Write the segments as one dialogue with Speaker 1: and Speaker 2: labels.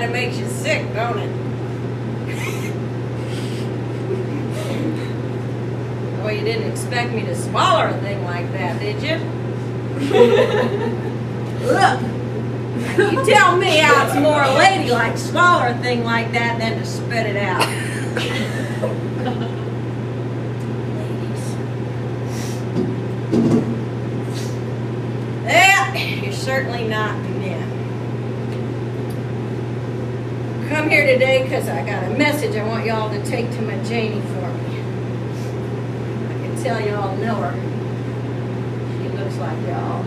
Speaker 1: kind of makes you sick, don't it? Well, you didn't expect me to swallow a thing like that, did you? Look, you tell me how it's more ladylike to swallow a thing like that than to spit it out. Yeah, you're certainly not men. Come here today because I got a message I want y'all to take to my Janie for me. I can tell y'all know her. She looks like y'all.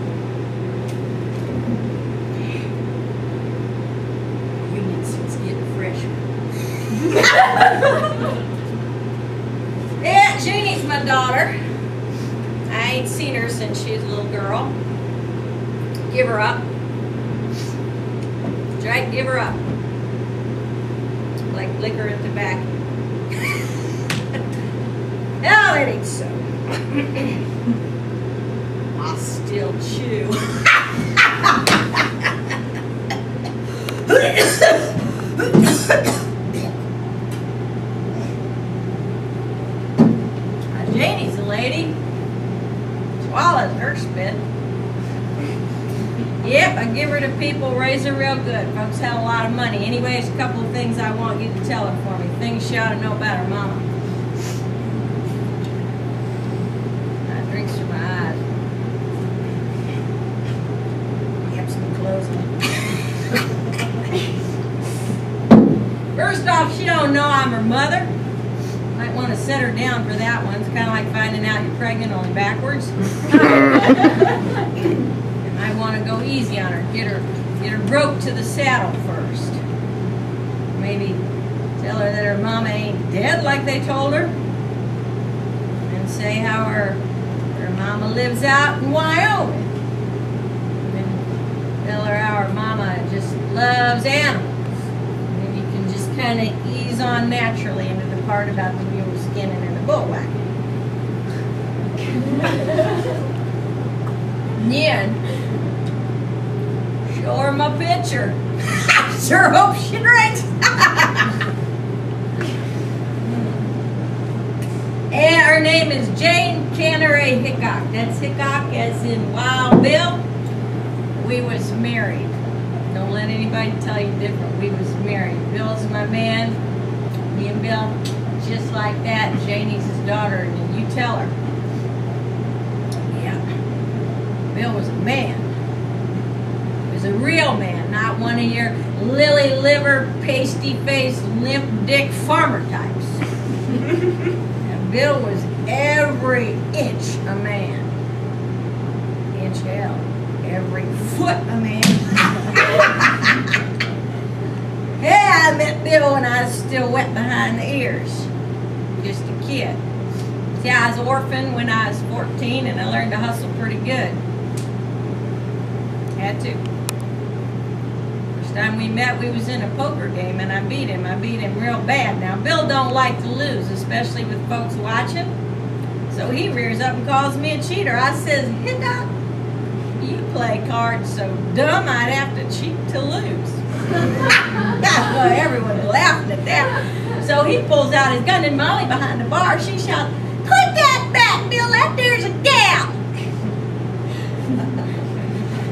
Speaker 1: Union suit's getting fresher. Yeah, Janie's my daughter. I ain't seen her since she was a little girl. Give her up. That's right, give her up. Like liquor and tobacco. No, it ain't so. I'll still chew. Janie's a lady. Swallows her spit. Yep, I give her to people, raise her real good. Folks have a lot of money. Anyways, a couple of things I want you to tell her for me. Things she ought to know about her mama. That drinks from my eyes. Yep, some clothes on. First off, she don't know I'm her mother. Might want to set her down for that one. It's kind of like finding out you're pregnant only backwards. I want to go easy on her. Get her roped to the saddle first. Maybe tell her that her mama ain't dead like they told her. And say how her mama lives out in Wyoming. And tell her how her mama just loves animals. And you can just kind of ease on naturally into the part about the mule skinning and the bull whacking. Yeah. Show her my picture. Sure hope she drinks. And her name is Jane Canneray Hickok. That's Hickok as in Wild Bill. We was married. Don't let anybody tell you different. We was married. Bill's my man. Me and Bill, just like that. Janie's his daughter, and you tell her. Yeah. Bill was a man. A real man, not one of your lily liver, pasty faced, limp dick farmer types. And Bill was every inch a man. Inch hell, every foot a man. Yeah, I met Bill when I was still wet behind the ears. Just a kid. See, I was orphaned when I was 14 and I learned to hustle pretty good. Had to. Time we met, we was in a poker game and I beat him. I beat him real bad. Now, Bill don't like to lose, especially with folks watching. So he rears up and calls me a cheater. I says, Hickok, you play cards so dumb I'd have to cheat to lose. Everyone laughing at that. So he pulls out his gun and Molly behind the bar, she shouts, put that back, Bill, that there's a gal.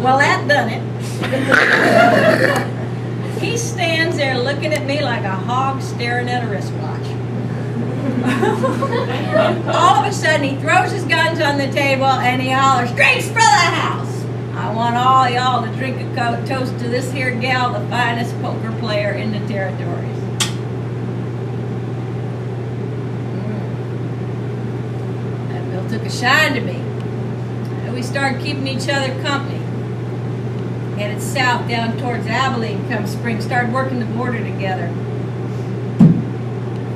Speaker 1: Well, that done it. He stands there looking at me like a hog staring at a wristwatch. All of a sudden, he throws his guns on the table and he hollers, drinks for the house. I want all y'all to drink a toast to this here gal, the finest poker player in the territories. That Bill took a shine to me. And we started keeping each other company. Headed south down towards Abilene come spring, started working the border together.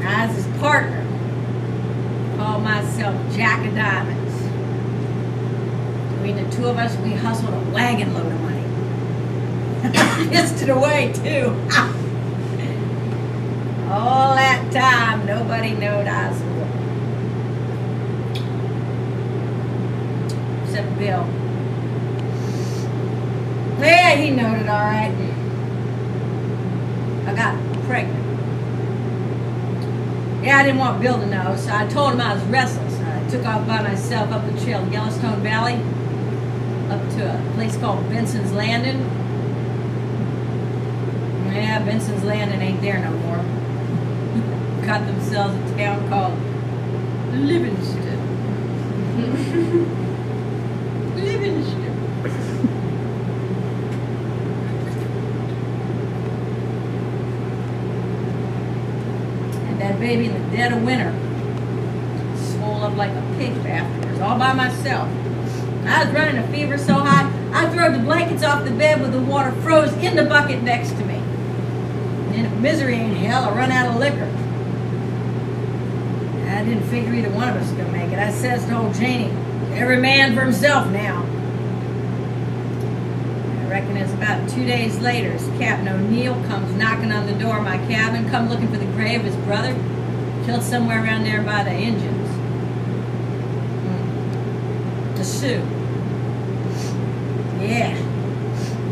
Speaker 1: I was his partner. Called myself Jack of Diamonds. Between the two of us, we hustled a wagon load of money. Pissed it away, too. All that time, nobody knowed I was a woman. Except Bill. Yeah, he knowed it all right. I got pregnant. Yeah, I didn't want Bill to know, so I told him I was restless. I took off by myself up the trail, Yellowstone Valley, up to a place called Benson's Landing. Yeah, Benson's Landing ain't there no more. Got themselves a town called Livingston. Livingston. And that baby in the dead of winter swole up like a pig afterwards, all by myself. I was running a fever so high, I threw the blankets off the bed with the water froze in the bucket next to me. And if misery ain't hell, I run out of liquor. I didn't figure either one of us was going to make it. I says to old Janie, every man for himself now. I reckon it's about 2 days later as Captain O'Neill comes knocking on the door of my cabin, come looking for the grave of his brother, killed somewhere around there by the Indians. The Sioux. Yeah.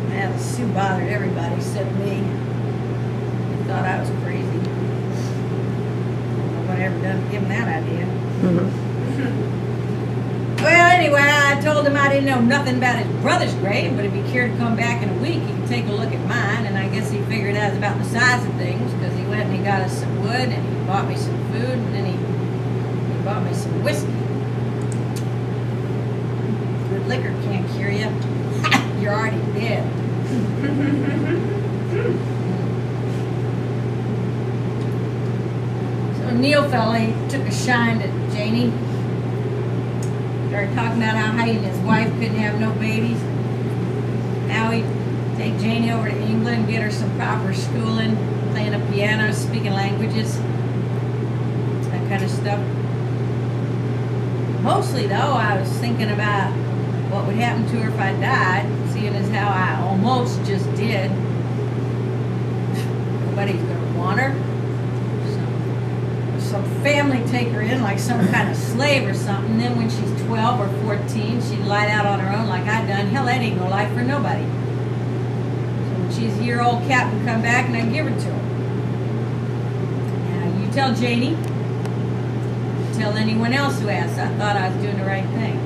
Speaker 1: The Sioux bothered everybody except me. They thought I was crazy. Ever done give him that idea. Well, anyway, I told him I didn't know nothing about his brother's grave, but if he cared to come back in a week, he could take a look at mine, and I guess he figured that was about the size of things, because he went and he got us some wood, and he bought me some food, and then he bought me some whiskey. Good liquor can't cure you. You're already dead. Neil fella, he took a shine to Janie. Started talking about how he and his wife couldn't have no babies. Now he'd take Janie over to England, get her some proper schooling, playing the piano, speaking languages, that kind of stuff. Mostly though, I was thinking about what would happen to her if I died, seeing as how I almost just did. Nobody's gonna want her. Some family take her in like some kind of slave or something. Then when she's 12 or 14, she'd light out on her own like I done. Hell, that ain't no life for nobody. So when she's a year old, Captain come back and I give her to her. Now, you tell Janie, tell anyone else who asks, I thought I was doing the right thing.